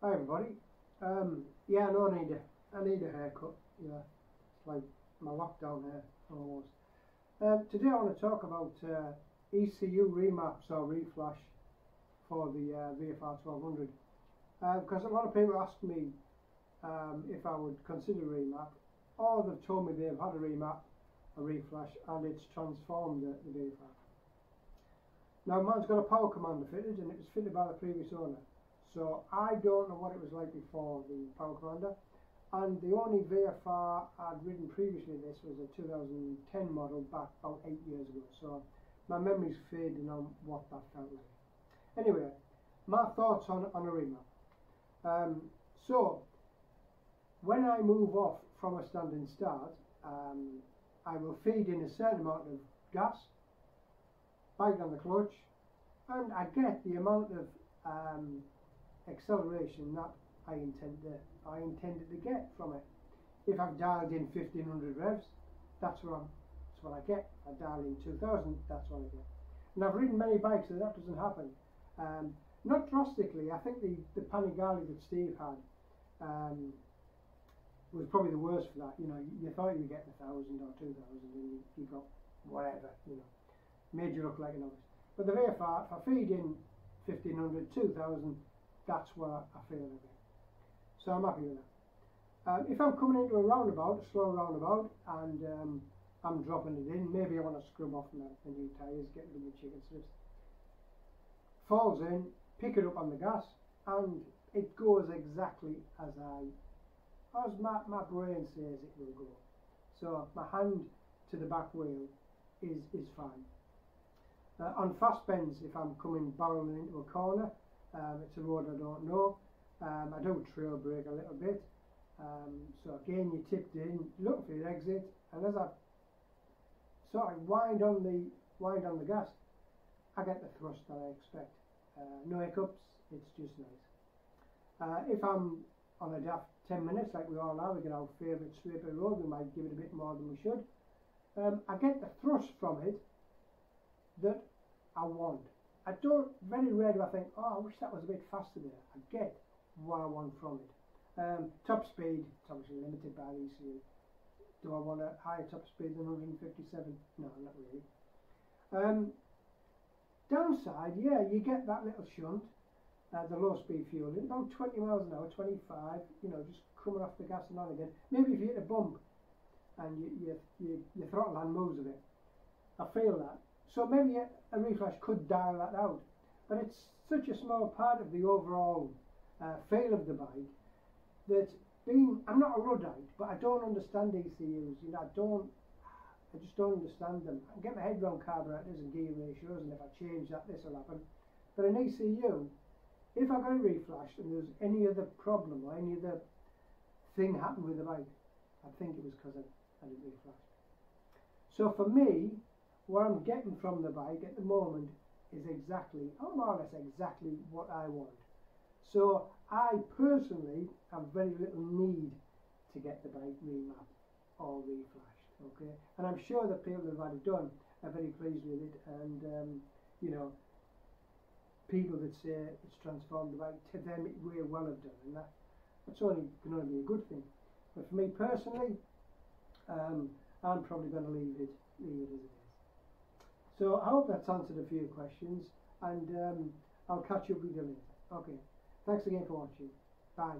Hi everybody. Yeah, no, I need a haircut. Yeah, it's like my lockdown hair almost. Today I want to talk about ECU remaps or reflash for the VFR 1200. Because a lot of people ask me if I would consider remap, or they've told me they've had a remap, a reflash, and it's transformed the VFR. Now mine's got a power commander fitted, and it was fitted by the previous owner. So I don't know what it was like before the power commander, and the only VFR I'd ridden previously this was a 2010 model back about 8 years ago, so my memory's fading on what that felt like. Anyway, my thoughts on a remap. So when I move off from a standing start, I will feed in a certain amount of gas, bite on the clutch, and I get the amount of acceleration that I intended to get from it. If I've dialed in 1500 revs, that's what I get. If I dial in 2000, that's what I get. And I've ridden many bikes that doesn't happen. Not drastically. I think the Panigale that Steve had was probably the worst for that. You know, you thought you were getting 1000 or 2000, and you got whatever. You know, made you look like a novice. But the VFR, if I feed in 1500, 2000, that's what I feel of it. So I'm happy with that. If I'm coming into a roundabout, a slow roundabout, and I'm dropping it in, maybe I want to scrub off my new tyres, get rid of the chicken strips. Falls in, pick it up on the gas, and it goes exactly as my brain says it will go. So my hand to the back wheel is fine. On fast bends, if I'm coming barreling into a corner, it's a road I don't know, I do trail brake a little bit, so again you tipped in, look for your exit, and as I sort of wind on the gas, I get the thrust that I expect. No hiccups, it's just nice. If I'm on a daft 10 minutes like we all are, we get our favourite straight road, we might give it a bit more than we should. I get the thrust from it that I want. Very rarely do I think, oh, I wish that was a bit faster there. I get what I want from it. Top speed, it's obviously limited by the ECU. Do I want a higher top speed than 157? No, not really. Downside, yeah, you get that little shunt, the low speed fueling, about 20 miles an hour, 25, you know, just coming off the gas and on again. Maybe if you hit a bump and your throttle hand moves a bit, I feel that. So maybe a reflash could dial that out, but it's such a small part of the overall feel of the bike that I'm not a Luddite, but I don't understand ECUs. You know, I just don't understand them. I can get my head around carburetors and gear ratios, and if I change that, this will happen. But an ECU, if I got a reflash and there's any other problem or any other thing happened with the bike, I think it was because I didn't reflash. So for me, what I'm getting from the bike at the moment is exactly, or more or less exactly what I want. So I personally have very little need to get the bike remapped or reflashed, okay? And I'm sure that people who've had it done are very pleased with it, and you know, people that say it's transformed the bike, to them it may well have done, and that's can only be a good thing. But for me personally, I'm probably going to leave it as it is. So I hope that's answered a few questions, and I'll catch up with you later. Okay, thanks again for watching. Bye.